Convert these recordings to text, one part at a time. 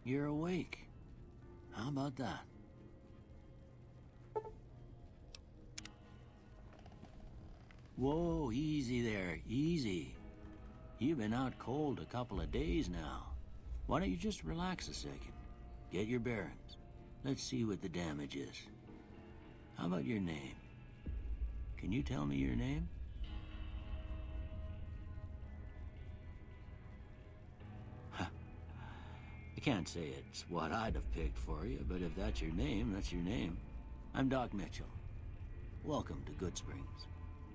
you're awake. How about that? Whoa, easy there, easy. You've been out cold a couple of days now. Why don't you just relax a second? Get your bearings. Let's see what the damage is. How about your name? Can you tell me your name? I can't say it's what I'd have picked for you, but if that's your name, that's your name. I'm Doc Mitchell. Welcome to Goodsprings.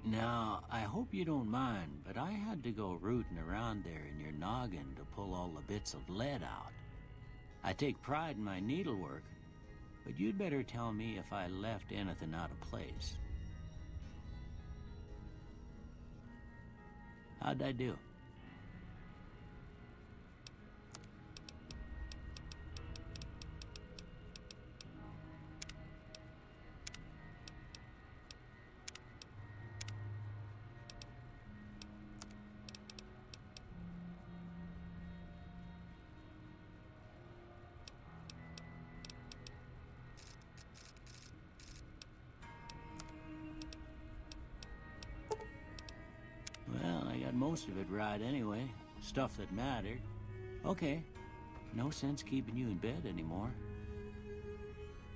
Now, I hope you don't mind, but I had to go rooting around there in your noggin to pull all the bits of lead out. I take pride in my needlework, but you'd better tell me if I left anything out of place. How'd I do? Well, I got most of it right anyway. Stuff that mattered. Okay, no sense keeping you in bed anymore.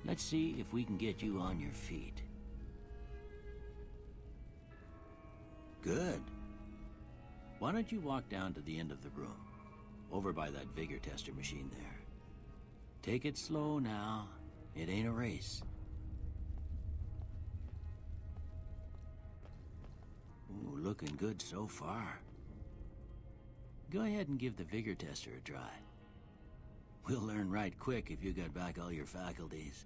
Let's see if we can get you on your feet. Good. Why don't you walk down to the end of the room, over by that vigor tester machine there. Take it slow now. It ain't a race. Ooh, looking good so far. Go ahead and give the vigor tester a try. We'll learn right quick if you got back all your faculties.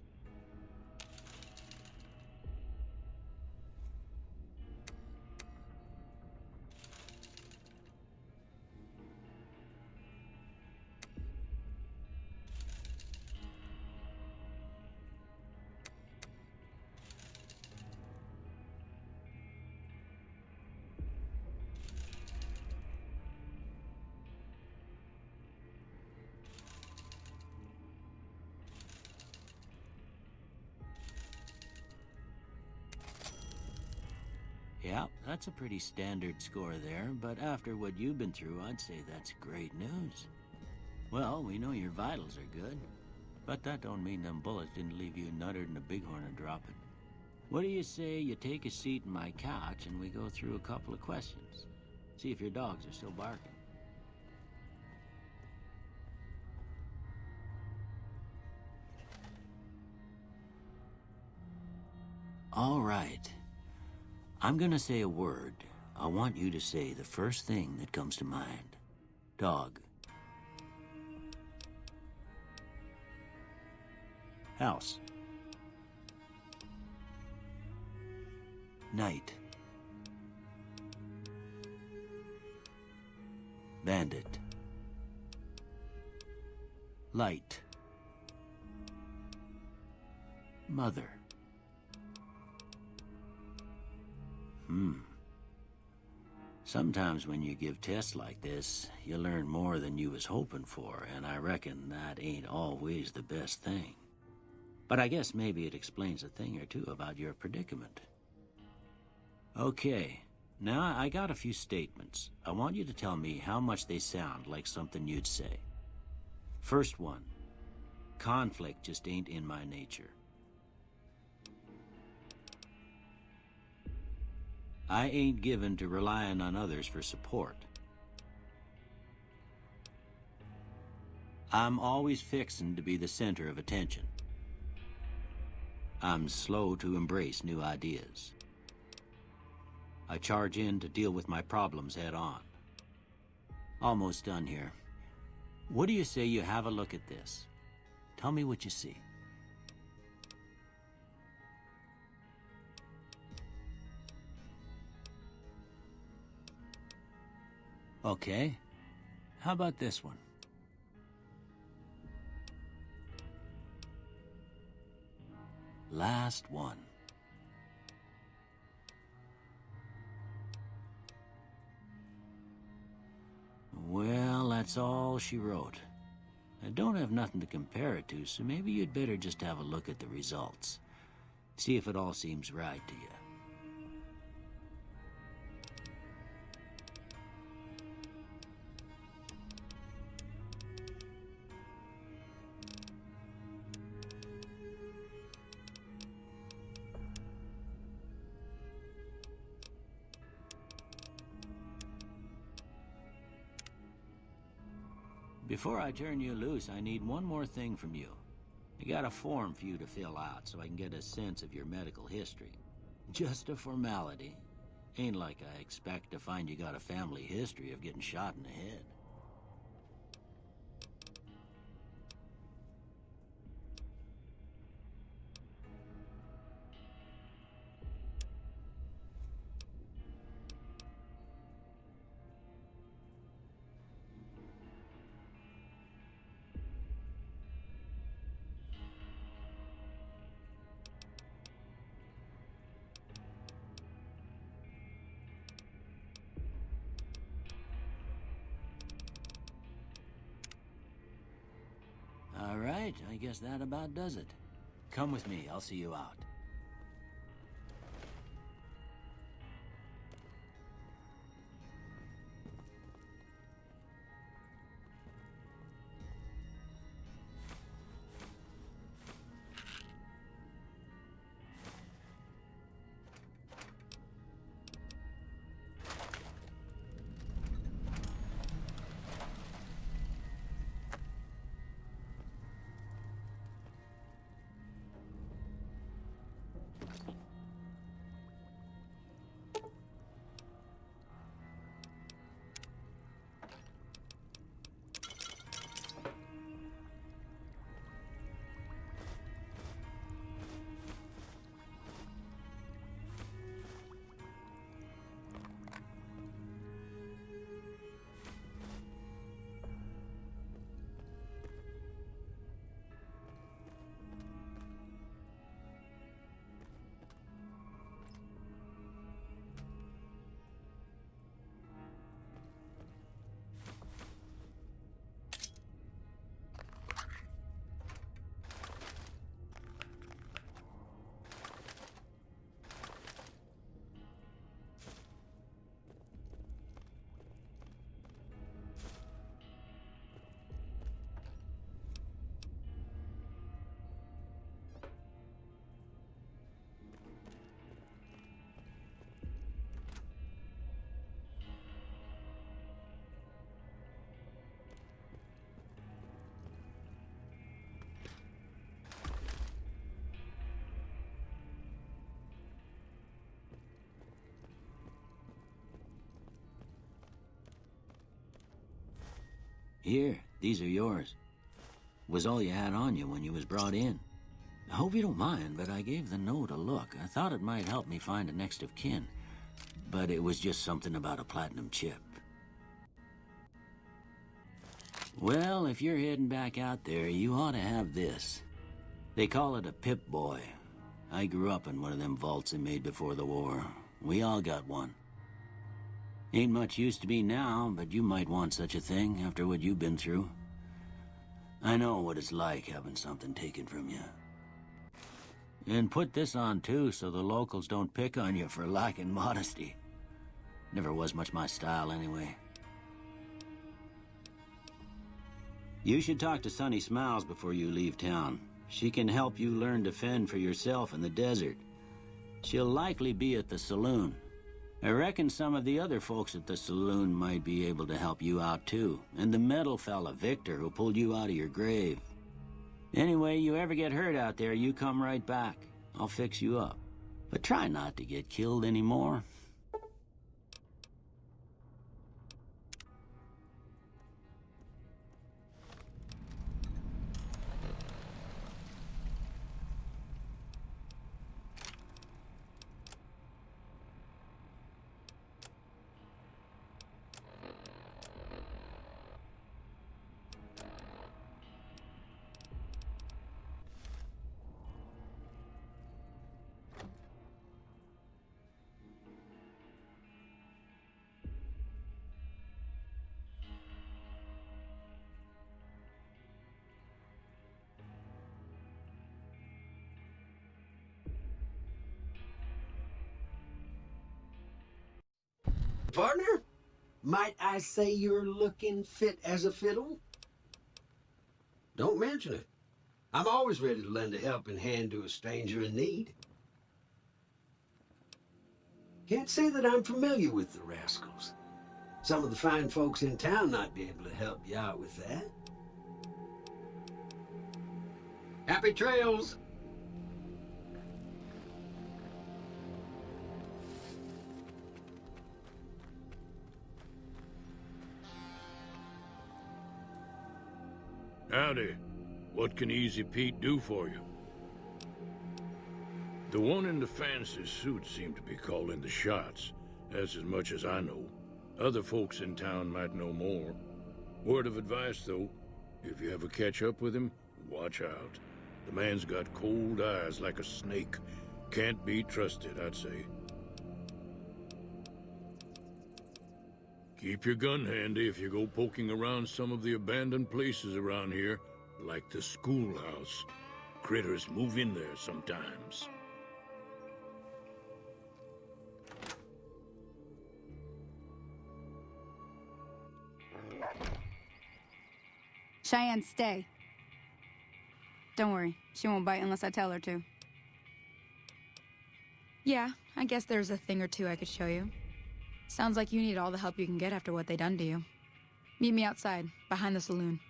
Yeah, that's a pretty standard score there, but after what you've been through, I'd say that's great news. Well, we know your vitals are good, but that don't mean them bullets didn't leave you nuttered and a bighorn dropping. What do you say you take a seat in my couch and we go through a couple of questions? See if your dogs are still barking. All right. I'm gonna say a word. I want you to say the first thing that comes to mind. Dog. House. Night. Bandit. Light. Mother. Sometimes when you give tests like this, you learn more than you was hoping for, and I reckon that ain't always the best thing. But I guess maybe it explains a thing or two about your predicament. Okay, now I got a few statements. I want you to tell me how much they sound like something you'd say. First one, conflict just ain't in my nature. I ain't given to relying on others for support. I'm always fixin' to be the center of attention. I'm slow to embrace new ideas. I charge in to deal with my problems head on. Almost done here. What do you say you have a look at this? Tell me what you see. Okay, how about this one? Last one. Well, that's all she wrote. I don't have nothing to compare it to, so maybe you'd better just have a look at the results. See if it all seems right to you. Before I turn you loose, I need one more thing from you. I got a form for you to fill out so I can get a sense of your medical history. Just a formality. Ain't like I expect to find you got a family history of getting shot in the head. All right, I guess that about does it. Come with me, I'll see you out. Here, these are yours. Was all you had on you when you was brought in. I hope you don't mind, but I gave the note a look. I thought it might help me find a next of kin, but it was just something about a platinum chip. Well, if you're heading back out there, you ought to have this. They call it a Pip-Boy. I grew up in one of them vaults they made before the war. We all got one. Ain't much use to me now, but you might want such a thing after what you've been through. I know what it's like having something taken from you. And put this on too, so the locals don't pick on you for lacking modesty. Never was much my style anyway. You should talk to Sunny Smiles before you leave town. She can help you learn to fend for yourself in the desert. She'll likely be at the saloon. I reckon some of the other folks at the saloon might be able to help you out too. And the metal fella, Victor, who pulled you out of your grave. Anyway, you ever get hurt out there, you come right back. I'll fix you up. But try not to get killed anymore. Partner, might I say you're looking fit as a fiddle? Don't mention it. I'm always ready to lend a helping hand to a stranger in need. Can't say that I'm familiar with the rascals. Some of the fine folks in town might be able to help you out with that. Happy trails! Howdy. What can Easy Pete do for you? The one in the fancy suit seemed to be calling the shots. That's as much as I know. Other folks in town might know more. Word of advice, though, if you ever catch up with him, watch out. The man's got cold eyes like a snake. Can't be trusted, I'd say. Keep your gun handy if you go poking around some of the abandoned places around here, like the schoolhouse. Critters move in there sometimes. Cheyenne, stay. Don't worry, she won't bite unless I tell her to. Yeah, I guess there's a thing or two I could show you. Sounds like you need all the help you can get after what they done to you. Meet me outside, behind the saloon.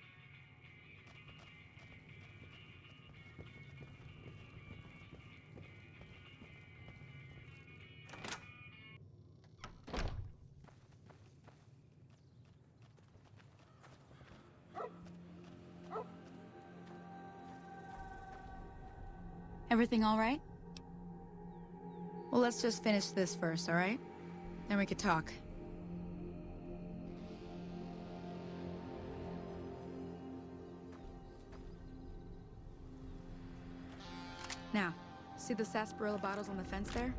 Everything all right? Well, let's just finish this first, all right? Then we could talk. Now, see the sarsaparilla bottles on the fence there?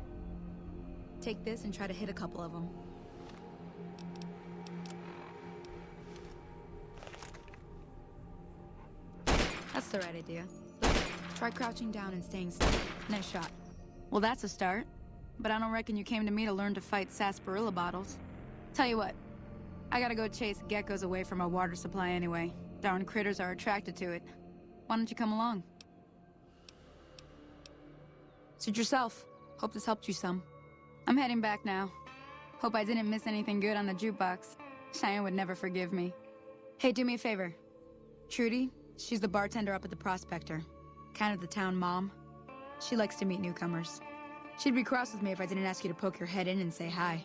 Take this and try to hit a couple of them. That's the right idea. Try crouching down and staying still. Nice shot. Well, that's a start. But I don't reckon you came to me to learn to fight sarsaparilla bottles. Tell you what, I gotta go chase geckos away from our water supply anyway. Darn critters are attracted to it. Why don't you come along? Suit yourself. Hope this helped you some. I'm heading back now. Hope I didn't miss anything good on the jukebox. Cheyenne would never forgive me. Hey, do me a favor. Trudy, she's the bartender up at the Prospector. Kind of the town mom. She likes to meet newcomers. She'd be cross with me if I didn't ask you to poke your head in and say hi.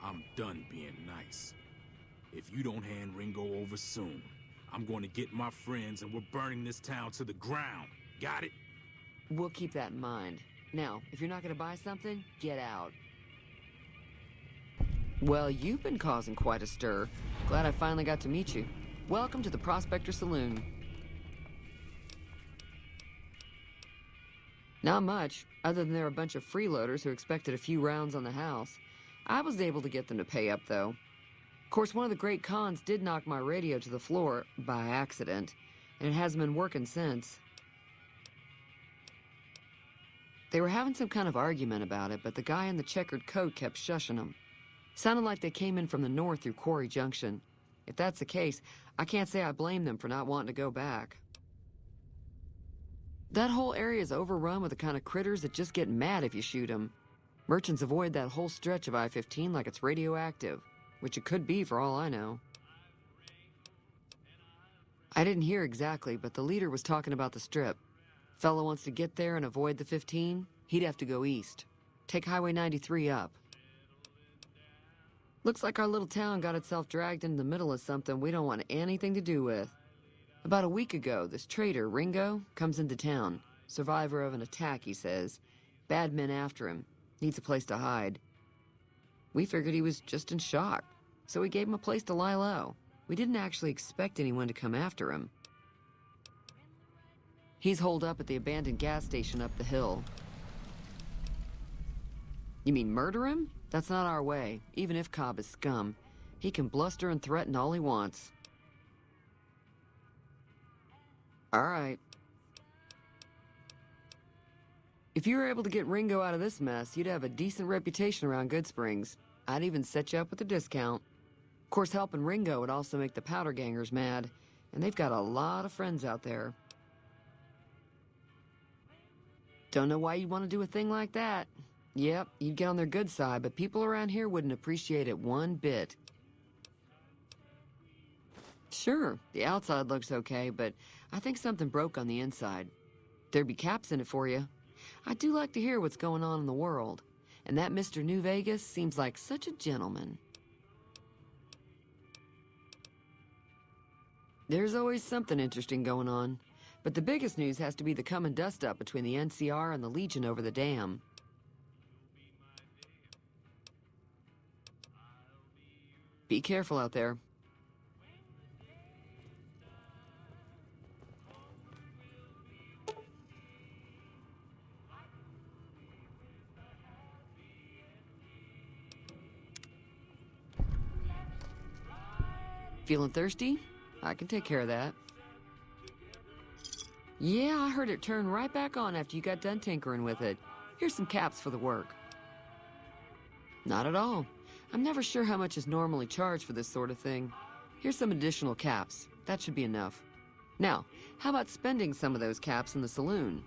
I'm done being nice. If you don't hand Ringo over soon, I'm going to get my friends and we're burning this town to the ground. Got it? We'll keep that in mind. Now, if you're not going to buy something, get out. Well, you've been causing quite a stir. Glad I finally got to meet you. Welcome to the Prospector Saloon. Not much, other than they're a bunch of freeloaders who expected a few rounds on the house. I was able to get them to pay up, though. Of course, one of the great cons did knock my radio to the floor, by accident, and it hasn't been working since. They were having some kind of argument about it, but the guy in the checkered coat kept shushing them. Sounded like they came in from the north through Quarry Junction. If that's the case, I can't say I blame them for not wanting to go back. That whole area is overrun with the kind of critters that just get mad if you shoot them. Merchants avoid that whole stretch of I-15 like it's radioactive, which it could be for all I know. I didn't hear exactly, but the leader was talking about the strip. Fellow wants to get there and avoid the 15, he'd have to go east. Take Highway 93 up. Looks like our little town got itself dragged into the middle of something we don't want anything to do with. About a week ago, this trader, Ringo, comes into town. Survivor of an attack, he says. Bad men after him. Needs a place to hide. We figured he was just in shock, so we gave him a place to lie low. We didn't actually expect anyone to come after him. He's holed up at the abandoned gas station up the hill. You mean murder him? That's not our way, even if Cobb is scum. He can bluster and threaten all he wants. All right. If you were able to get Ringo out of this mess, you'd have a decent reputation around Goodsprings. I'd even set you up with a discount. Of course, helping Ringo would also make the powder gangers mad, and they've got a lot of friends out there. Don't know why you'd want to do a thing like that. Yep, you'd get on their good side, but people around here wouldn't appreciate it one bit. Sure, the outside looks okay, but I think something broke on the inside. There'd be caps in it for you. I do like to hear what's going on in the world, and that Mr. New Vegas seems like such a gentleman. There's always something interesting going on, but the biggest news has to be the come and dust up between the NCR and the Legion over the dam. Be careful out there. Feeling thirsty? I can take care of that. Yeah, I heard it turn right back on after you got done tinkering with it. Here's some caps for the work. Not at all. I'm never sure how much is normally charged for this sort of thing. Here's some additional caps. That should be enough. Now, how about spending some of those caps in the saloon?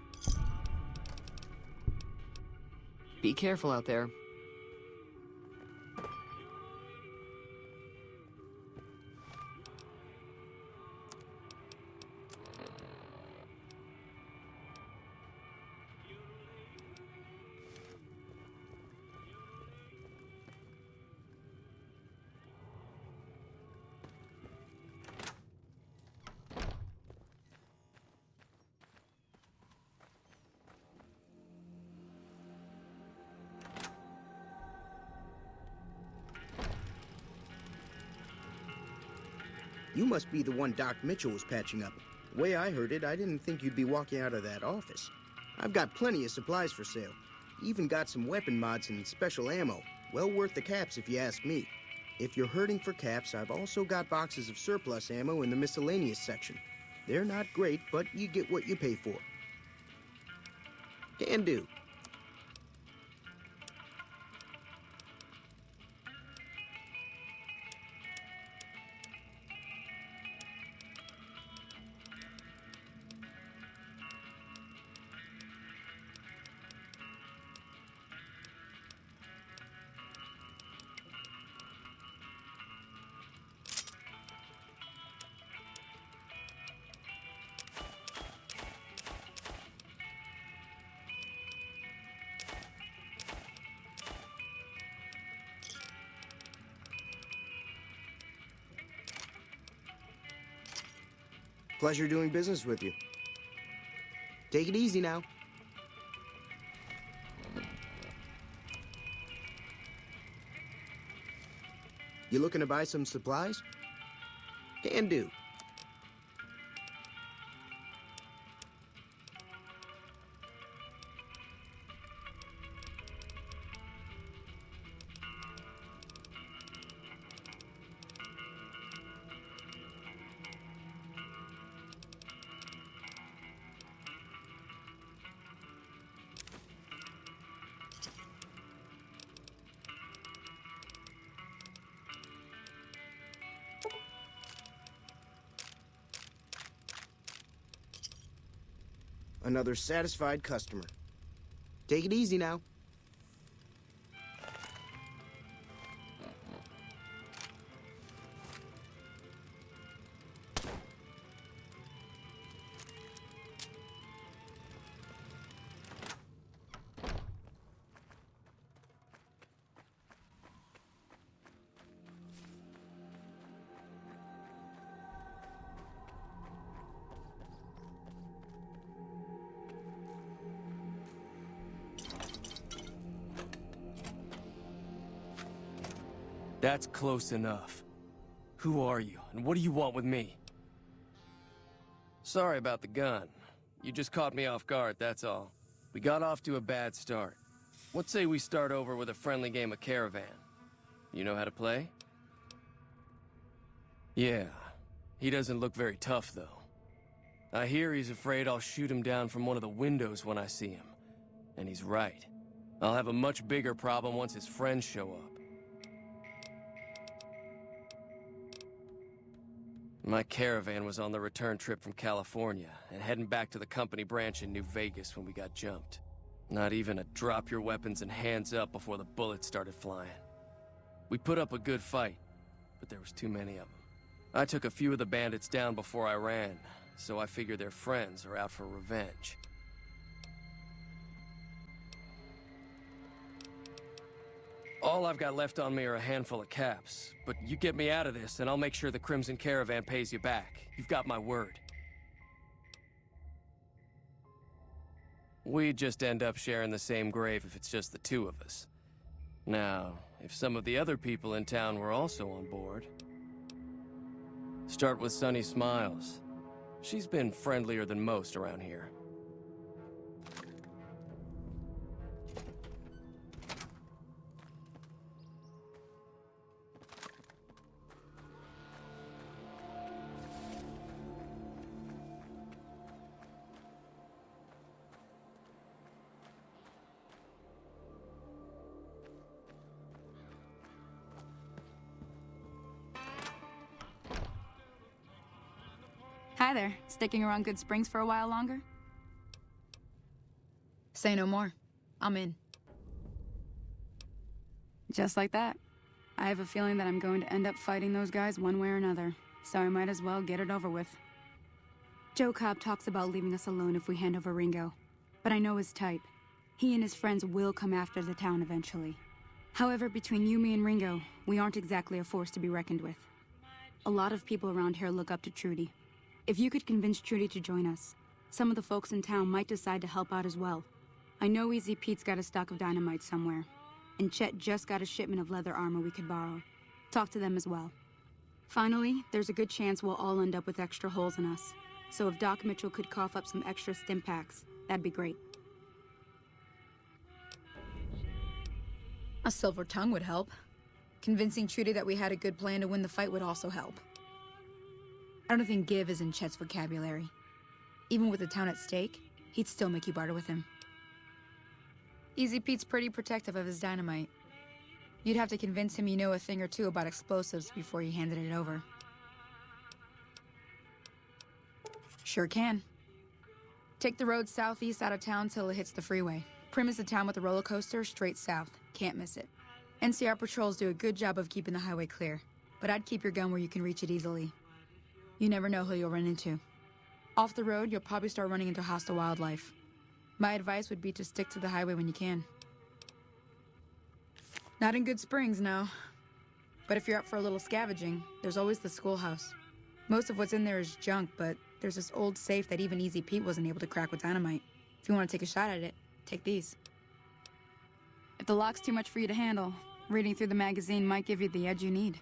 Be careful out there. You must be the one Doc Mitchell was patching up. The way I heard it, I didn't think you'd be walking out of that office. I've got plenty of supplies for sale. Even got some weapon mods and special ammo. Well worth the caps if you ask me. If you're hurting for caps, I've also got boxes of surplus ammo in the miscellaneous section. They're not great, but you get what you pay for. Can do. Pleasure doing business with you. Take it easy now. You looking to buy some supplies? Can do. Another satisfied customer. Take it easy now. That's close enough. Who are you, and what do you want with me? Sorry about the gun. You just caught me off guard, that's all. We got off to a bad start. What say we start over with a friendly game of Caravan? You know how to play? Yeah. He doesn't look very tough, though. I hear he's afraid I'll shoot him down from one of the windows when I see him. And he's right. I'll have a much bigger problem once his friends show up. My caravan was on the return trip from California and heading back to the company branch in New Vegas when we got jumped. Not even a drop your weapons and hands up before the bullets started flying. We put up a good fight, but there was too many of them. I took a few of the bandits down before I ran, so I figure their friends are out for revenge. All I've got left on me are a handful of caps, but you get me out of this and I'll make sure the Crimson Caravan pays you back. You've got my word. We'd just end up sharing the same grave if it's just the two of us. Now, if some of the other people in town were also on board... Start with Sunny Smiles. She's been friendlier than most around here. Hi there. Sticking around Good Springs for a while longer? Say no more. I'm in. Just like that. I have a feeling that I'm going to end up fighting those guys one way or another, so I might as well get it over with. Joe Cobb talks about leaving us alone if we hand over Ringo, but I know his type. He and his friends will come after the town eventually. However, between you, me, and Ringo, we aren't exactly a force to be reckoned with. A lot of people around here look up to Trudy. If you could convince Trudy to join us, some of the folks in town might decide to help out as well. I know Easy Pete's got a stock of dynamite somewhere, and Chet just got a shipment of leather armor we could borrow. Talk to them as well. Finally, there's a good chance we'll all end up with extra holes in us, so if Doc Mitchell could cough up some extra stim packs, that'd be great. A silver tongue would help. Convincing Trudy that we had a good plan to win the fight would also help. I don't think give is in Chet's vocabulary. Even with the town at stake, he'd still make you barter with him. Easy Pete's pretty protective of his dynamite. You'd have to convince him you know a thing or two about explosives before you handed it over. Sure can. Take the road southeast out of town till it hits the freeway. Primm is the town with the roller coaster straight south. Can't miss it. NCR patrols do a good job of keeping the highway clear, but I'd keep your gun where you can reach it easily. You never know who you'll run into. Off the road, you'll probably start running into hostile wildlife. My advice would be to stick to the highway when you can. Not in Good Springs, no. But if you're up for a little scavenging, there's always the schoolhouse. Most of what's in there is junk, but there's this old safe that even Easy Pete wasn't able to crack with dynamite. If you want to take a shot at it, take these. If the lock's too much for you to handle, reading through the magazine might give you the edge you need.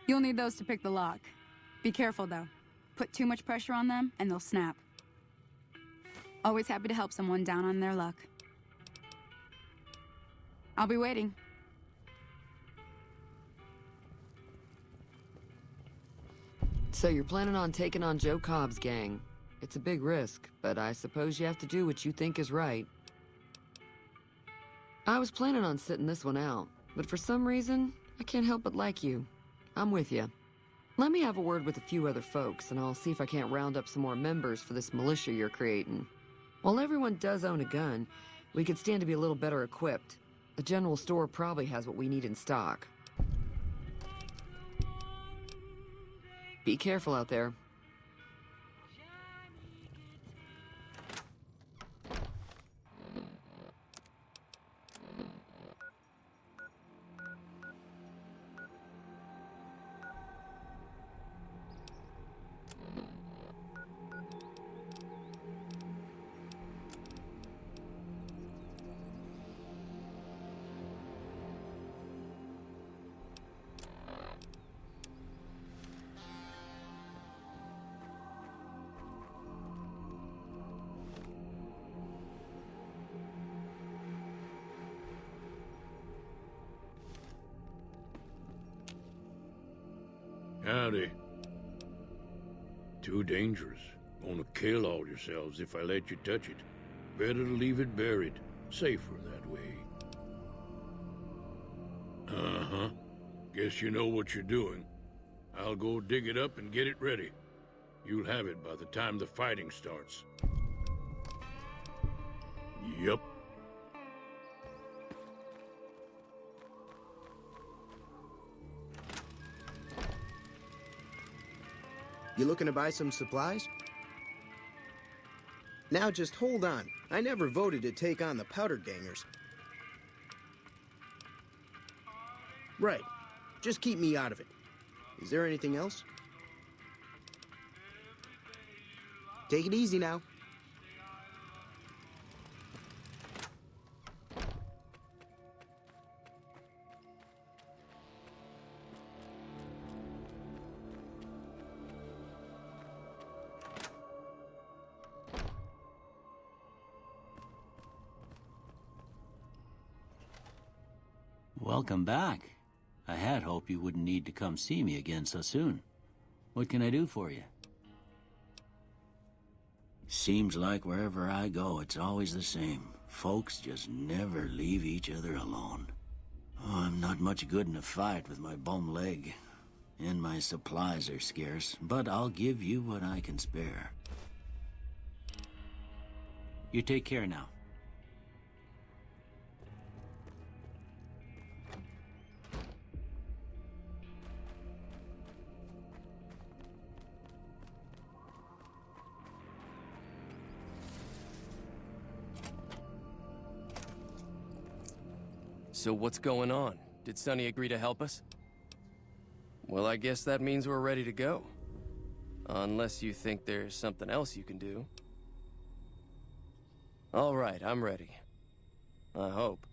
You'll need those to pick the lock. Be careful, though. Put too much pressure on them, and they'll snap. Always happy to help someone down on their luck. I'll be waiting. So you're planning on taking on Joe Cobb's gang. It's a big risk, but I suppose you have to do what you think is right. I was planning on sitting this one out, but for some reason, I can't help but like you. I'm with you. Let me have a word with a few other folks, and I'll see if I can't round up some more members for this militia you're creating. While everyone does own a gun, we could stand to be a little better equipped. The general store probably has what we need in stock. Be careful out there. Howdy. Too dangerous. Gonna kill all yourselves if I let you touch it. Better to leave it buried. Safer that way. Uh-huh. Guess you know what you're doing. I'll go dig it up and get it ready. You'll have it by the time the fighting starts. Yup. You looking to buy some supplies? Now just hold on. I never voted to take on the powder gangers. Right. Just keep me out of it. Is there anything else? Take it easy now. Welcome back. I had hoped you wouldn't need to come see me again so soon. What can I do for you? Seems like wherever I go, it's always the same. Folks just never leave each other alone. Oh, I'm not much good in a fight with my bum leg. And my supplies are scarce, but I'll give you what I can spare. You take care now. So what's going on? Did Sonny agree to help us? Well, I guess that means we're ready to go. Unless you think there's something else you can do. All right, I'm ready. I hope.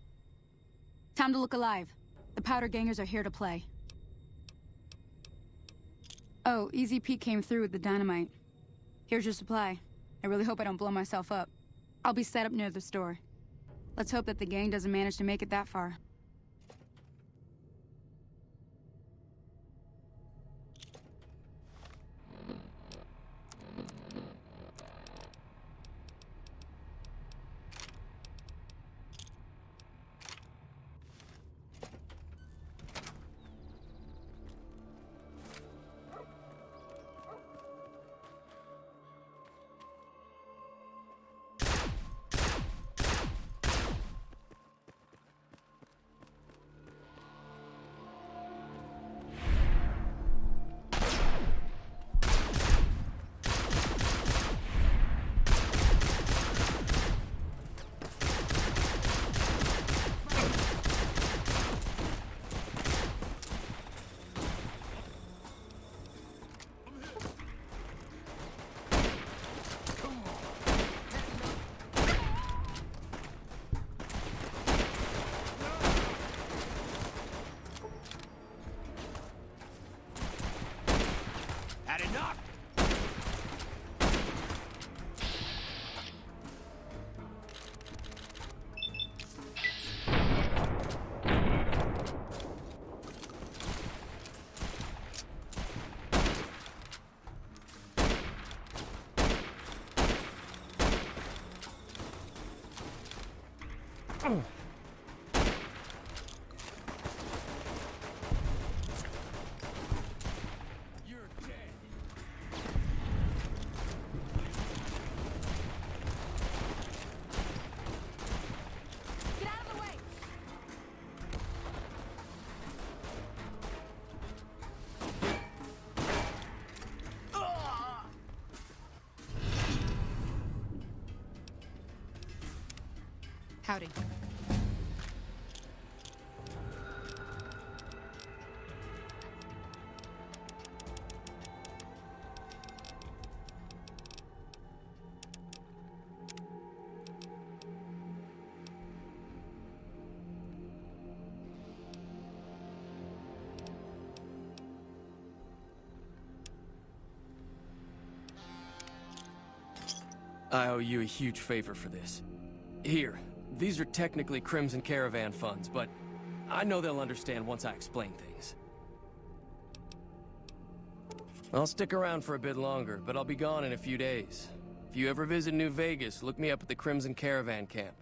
Time to look alive. The powder gangers are here to play. Oh, Easy Pete came through with the dynamite. Here's your supply. I really hope I don't blow myself up. I'll be set up near the store. Let's hope that the gang doesn't manage to make it that far. Had enough! Get out of the way! Howdy. I owe you a huge favor for this. Here, these are technically Crimson Caravan funds, but I know they'll understand once I explain things. I'll stick around for a bit longer, but I'll be gone in a few days. If you ever visit New Vegas, look me up at the Crimson Caravan Camp.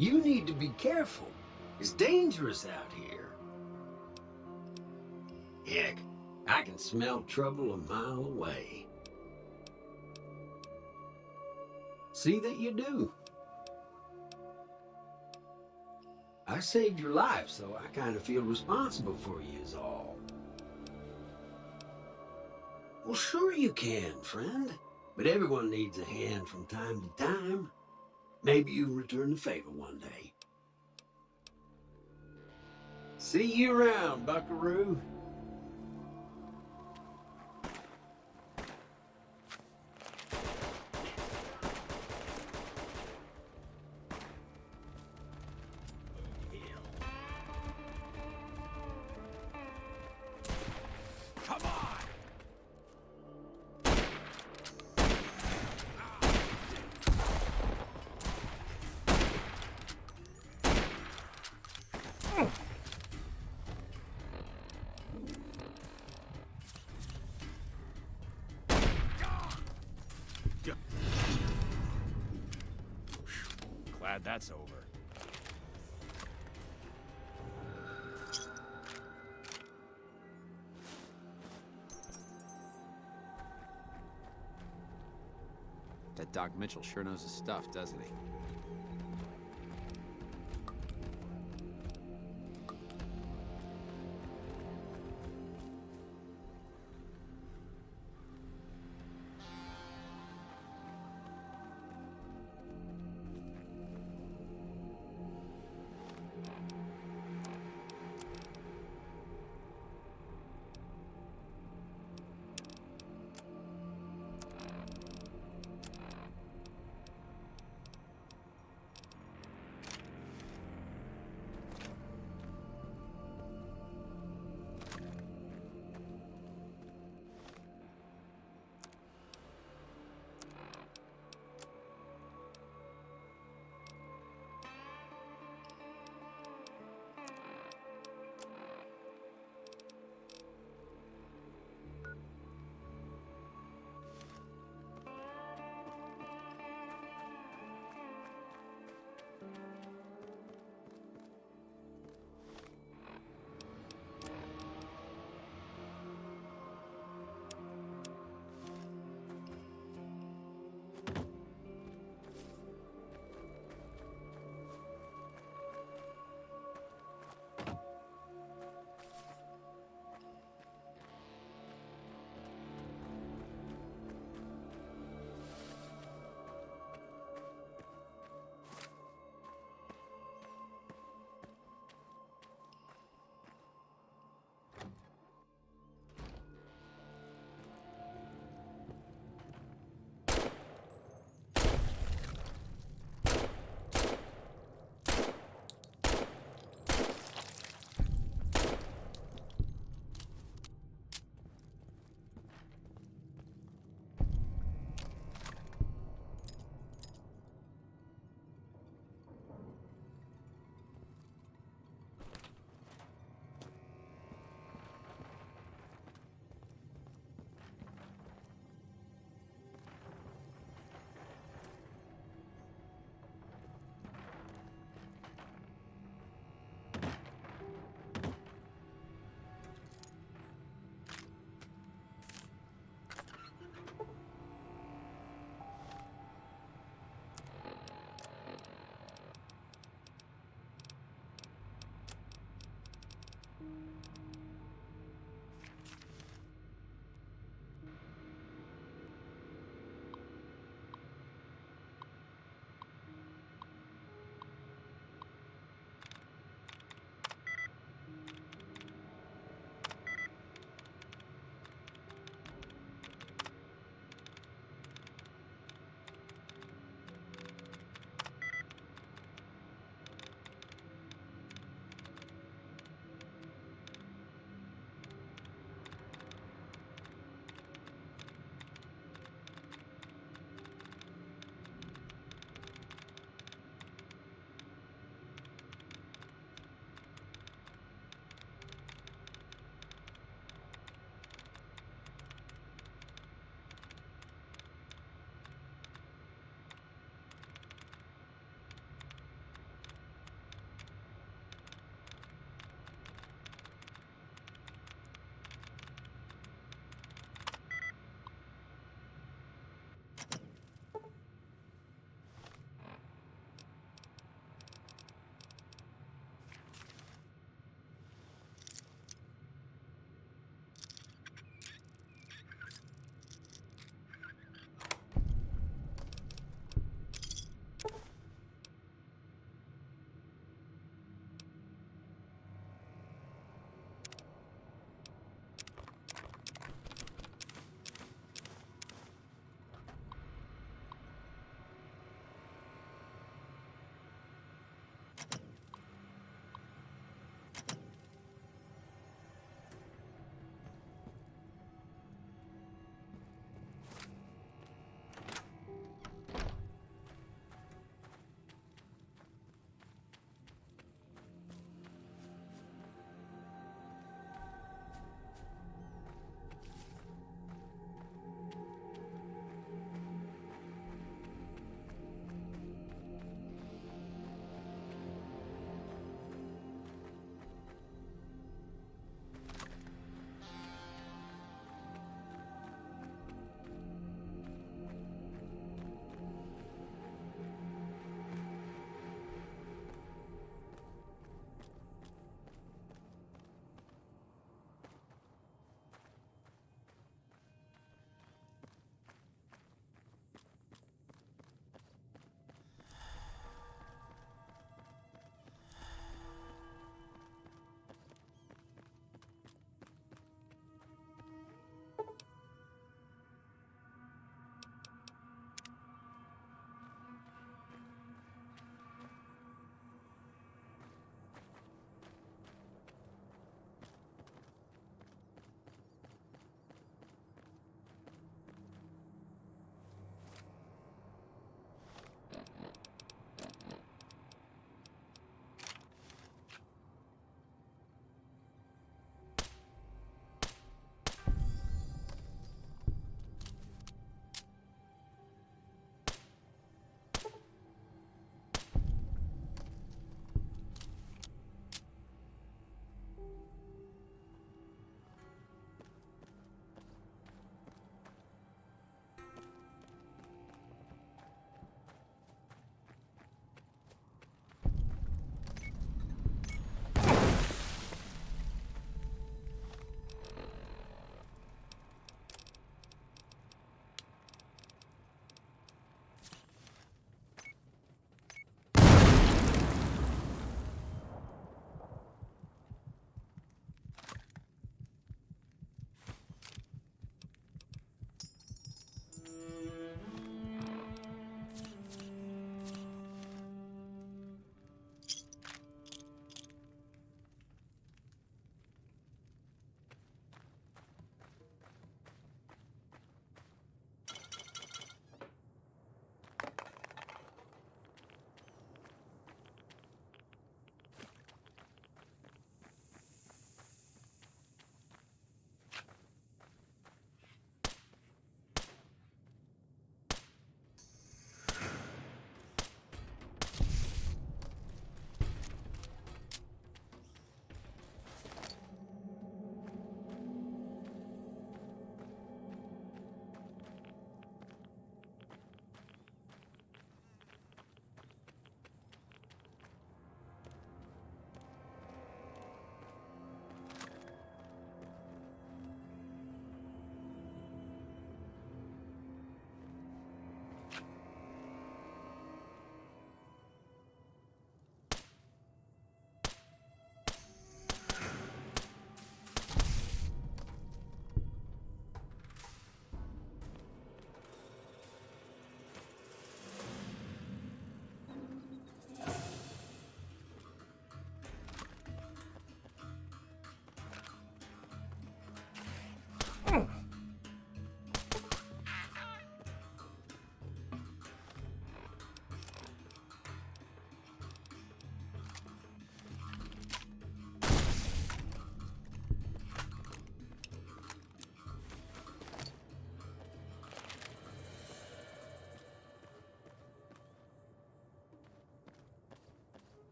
You need to be careful. It's dangerous out here. Heck, I can smell trouble a mile away. See that you do. I saved your life, so I kind of feel responsible for you is all. Well, sure you can, friend. But everyone needs a hand from time to time. Maybe you'll return the favor one day. See you around, buckaroo. Come on! Glad that's over. That Doc Mitchell sure knows his stuff, doesn't he?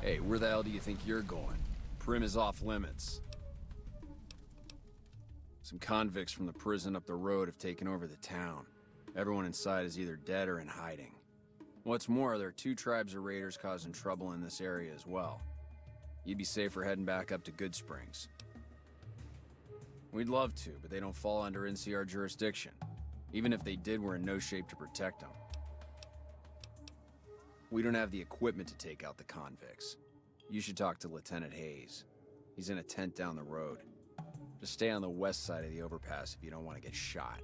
Hey, where the hell do you think you're going? Primm is off limits. Some convicts from the prison up the road have taken over the town. Everyone inside is either dead or in hiding. What's more, there are 2 tribes of raiders causing trouble in this area as well. You'd be safer heading back up to Good Springs. We'd love to, but they don't fall under NCR jurisdiction. Even if they did, we're in no shape to protect them. We don't have the equipment to take out the convicts. You should talk to Lieutenant Hayes. He's in a tent down the road. Just stay on the west side of the overpass if you don't want to get shot.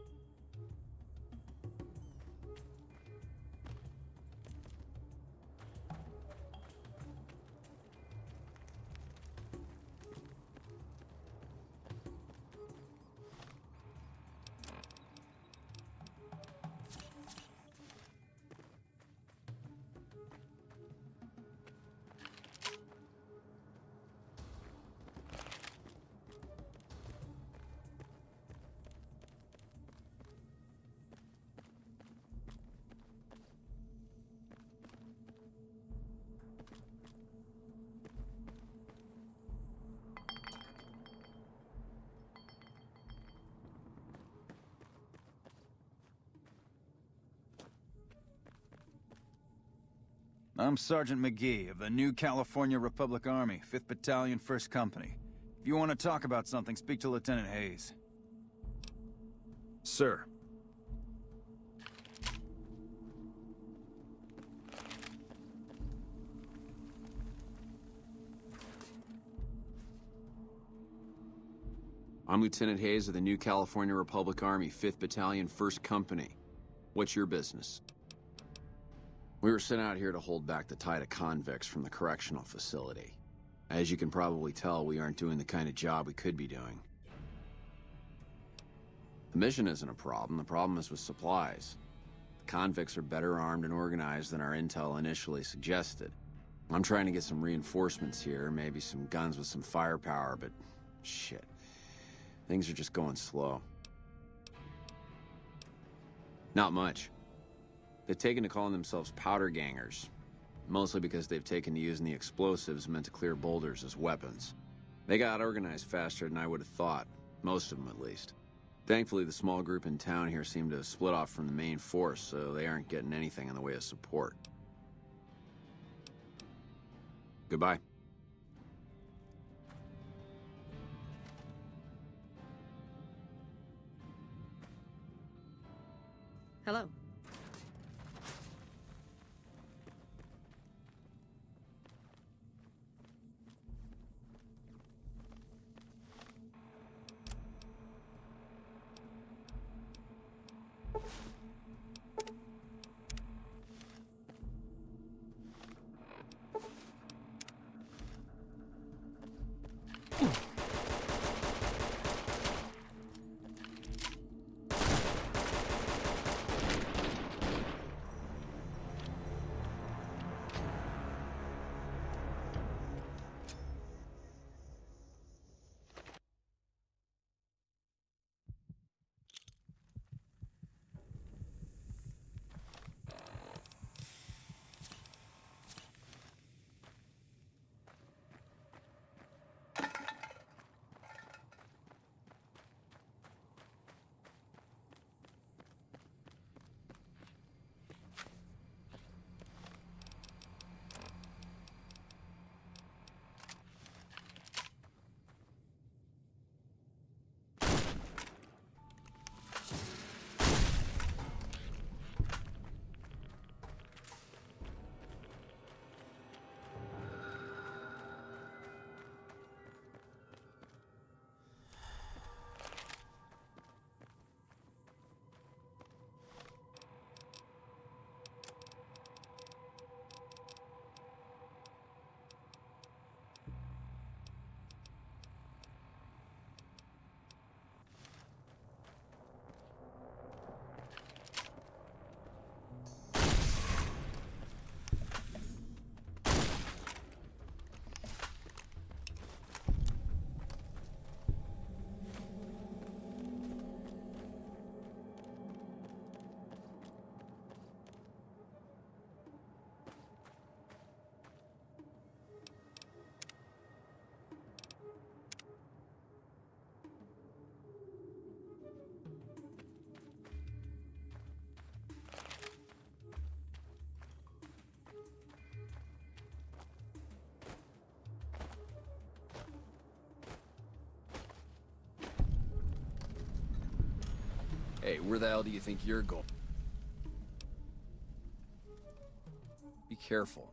I'm Sergeant McGee of the New California Republic Army, 5th Battalion, 1st Company. If you want to talk about something, speak to Lieutenant Hayes. Sir. I'm Lieutenant Hayes of the New California Republic Army, 5th Battalion, 1st Company. What's your business? We were sent out here to hold back the tide of convicts from the correctional facility. As you can probably tell, we aren't doing the kind of job we could be doing. The mission isn't a problem. The problem is with supplies. The convicts are better armed and organized than our intel initially suggested. I'm trying to get some reinforcements here, maybe some guns with some firepower, but shit. Things are just going slow. Not much. They've taken to calling themselves powder gangers, mostly because they've taken to using the explosives meant to clear boulders as weapons. They got organized faster than I would have thought, most of them at least. Thankfully, the small group in town here seem to have split off from the main force, so they aren't getting anything in the way of support. Goodbye. Hello. Hey, where the hell do you think you're going? Be careful.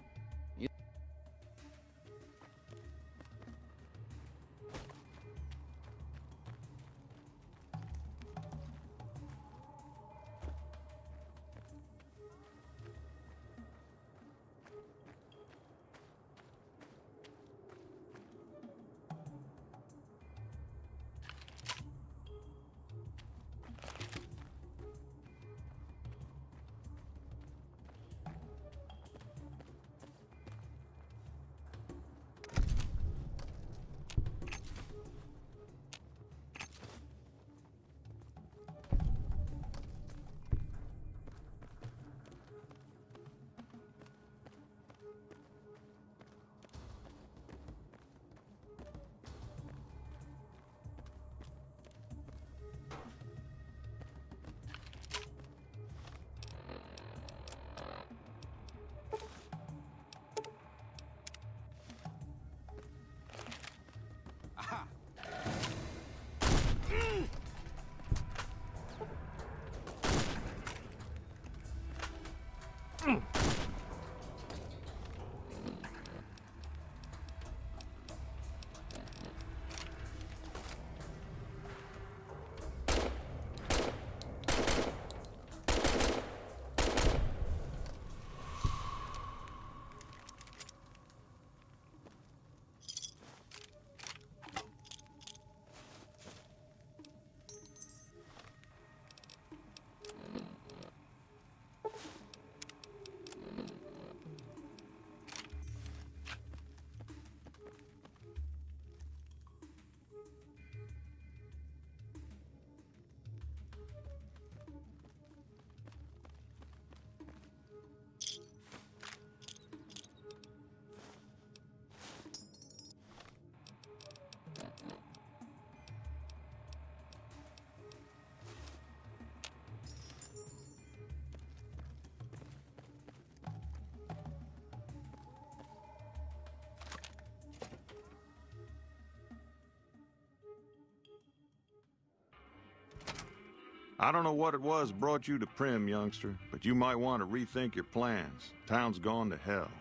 I don't know what it was brought you to Primm, youngster, but you might want to rethink your plans. Town's gone to hell.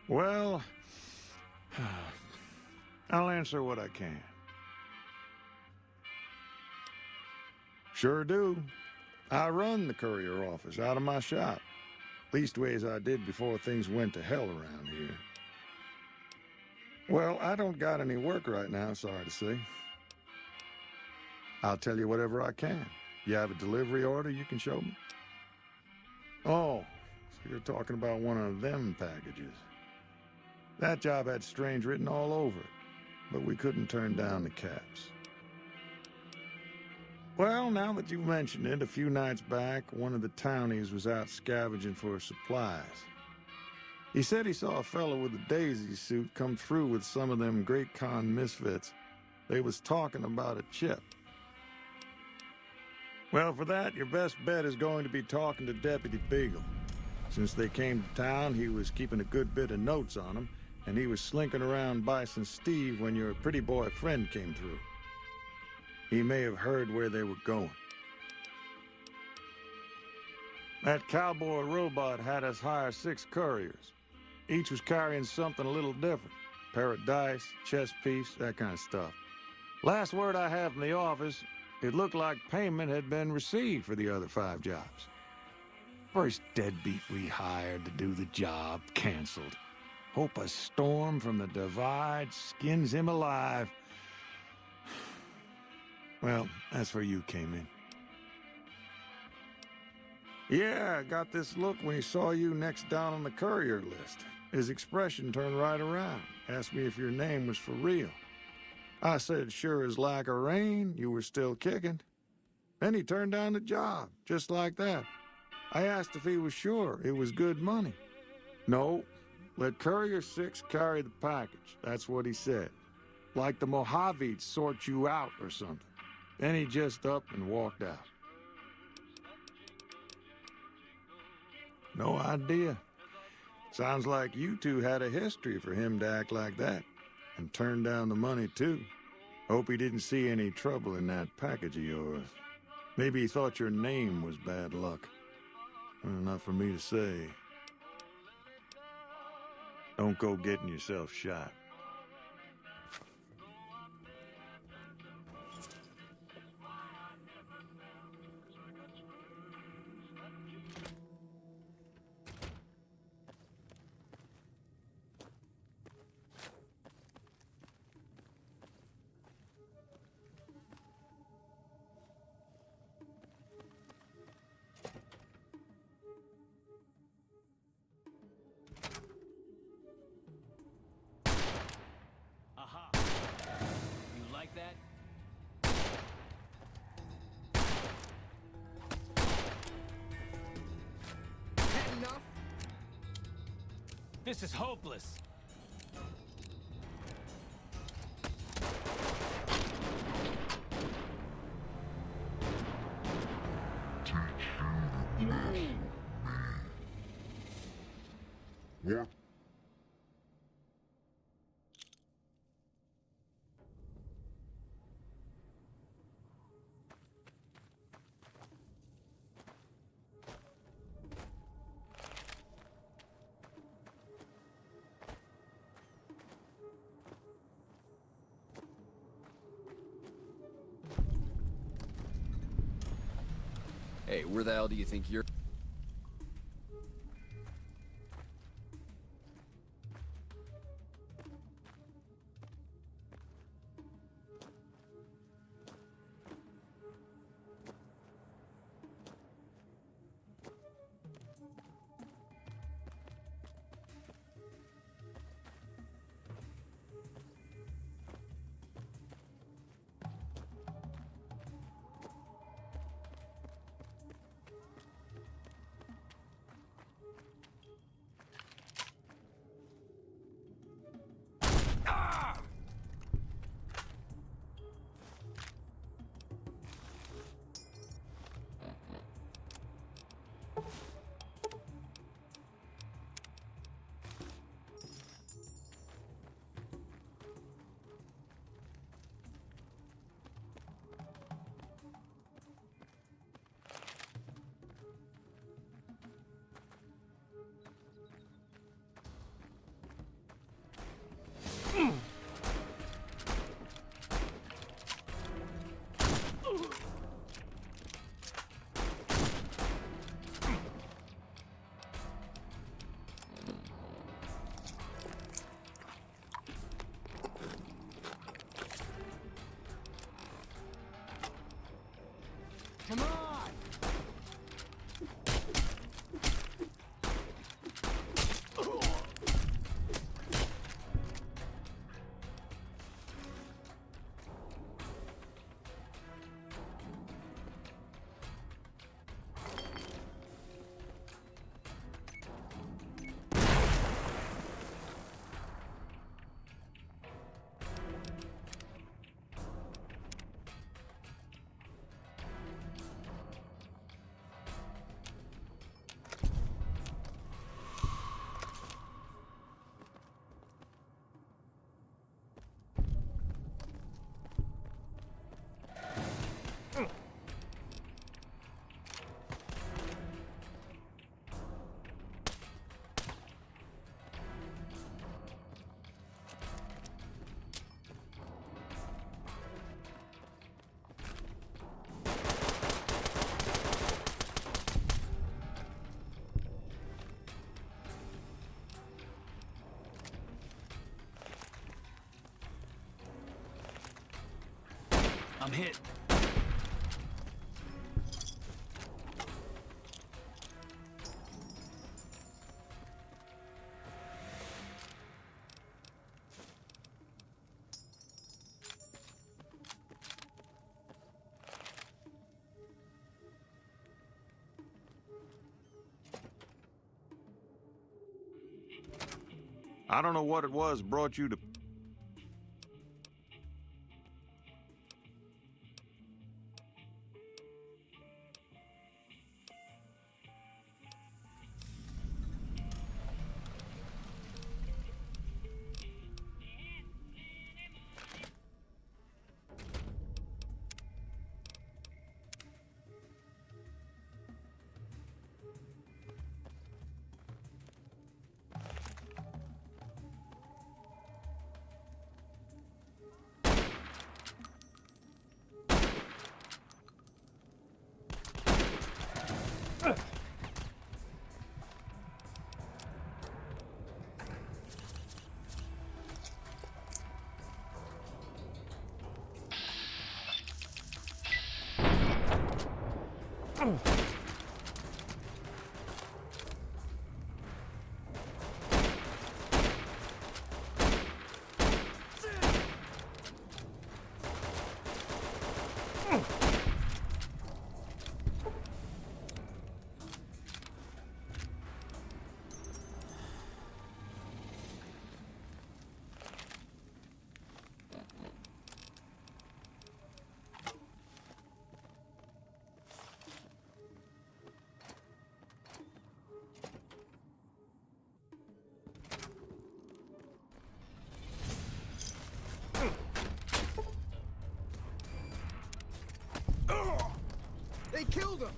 Well, I'll answer what I can. Sure do. I run the courier office out of my shop. Leastways I did before things went to hell around here. Well, I don't got any work right now, sorry to say. I'll tell you whatever I can. You have a delivery order you can show me? Oh, so you're talking about one of them packages. That job had strange written all over it, but we couldn't turn down the caps. Well, now that you've mentioned it, a few nights back, one of the townies was out scavenging for supplies. He said he saw a fellow with a daisy suit come through with some of them Great Con misfits. They was talking about a chip. Well, for that, your best bet is going to be talking to Deputy Beagle. Since they came to town, he was keeping a good bit of notes on them, and he was slinking around Bison Steve when your pretty boy friend came through. He may have heard where they were going. That cowboy robot had us hire 6 couriers. Each was carrying something a little different. Pair of dice, chess piece, that kind of stuff. Last word I have from the office, it looked like payment had been received for the other 5 jobs. First deadbeat we hired to do the job canceled. Hope a storm from the divide skins him alive. Well, that's where you came in. Yeah, I got this look when he saw you next down on the courier list. His expression turned right around, asked me if your name was for real. I said, sure as like a rain, you were still kicking. Then he turned down the job, just like that. I asked if he was sure it was good money. No, let Courier 6 carry the package, that's what he said. Like the Mojaves sort you out or something. Then he just up and walked out. No idea. Sounds like you two had a history for him to act like that. And turn down the money, too. Hope he didn't see any trouble in that package of yours. Maybe he thought your name was bad luck. Not for me to say. Don't go getting yourself shot. Aha! You like that? Had enough? This is hopeless. What? Hey, where the hell do you think you're... Come on! I'm hit. I don't know what it was brought you to... They killed him!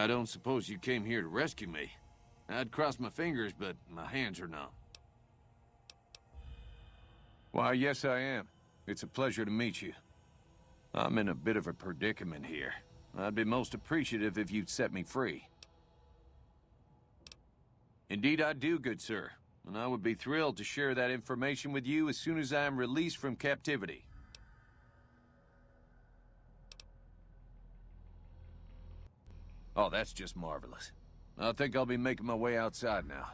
I don't suppose you came here to rescue me. I'd cross my fingers, but my hands are numb. Why, yes I am. It's a pleasure to meet you. I'm in a bit of a predicament here. I'd be most appreciative if you'd set me free. Indeed I do, good sir. And I would be thrilled to share that information with you as soon as I am released from captivity. Oh, that's just marvelous. I think I'll be making my way outside now.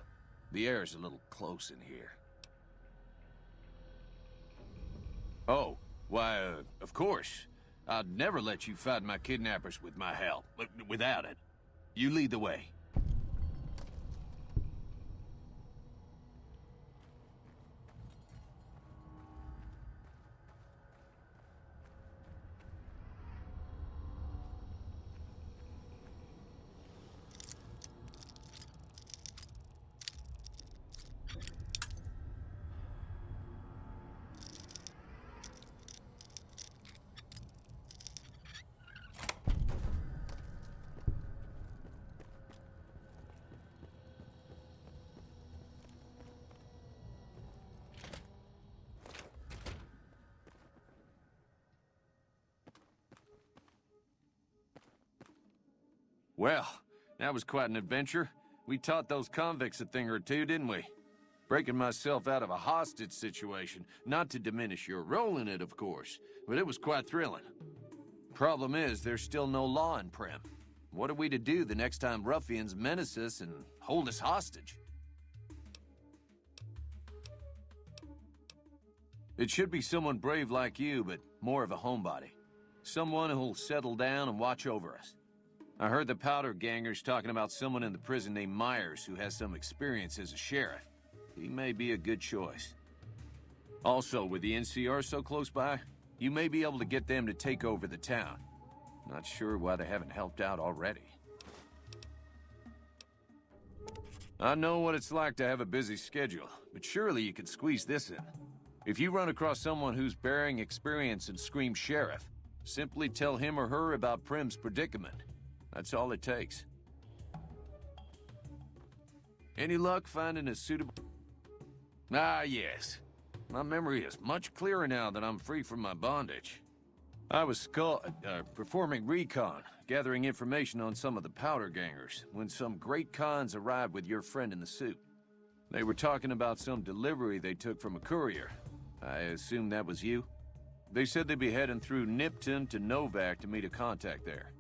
The air's a little close in here. Oh, why, of course. I'd never let you fight my kidnappers with my help, but without it. You lead the way. Well, that was quite an adventure. We taught those convicts a thing or two, didn't we? Breaking myself out of a hostage situation, not to diminish your role in it, of course, but it was quite thrilling. Problem is, there's still no law in Primm. What are we to do the next time ruffians menace us and hold us hostage? It should be someone brave like you, but more of a homebody. Someone who'll settle down and watch over us. I heard the powder gangers talking about someone in the prison named Myers who has some experience as a sheriff. He may be a good choice. Also, with the NCR so close by, you may be able to get them to take over the town. Not sure why they haven't helped out already. I know what it's like to have a busy schedule, but surely you could squeeze this in. If you run across someone who's bearing experience and screams sheriff, simply tell him or her about Primm's predicament. That's all it takes. Any luck finding a suitable... Ah, yes. My memory is much clearer now that I'm free from my bondage. I was performing recon, gathering information on some of the powder gangers, when some great cons arrived with your friend in the suit. They were talking about some delivery they took from a courier. I assume that was you? They said they'd be heading through Nipton to Novak to meet a contact there.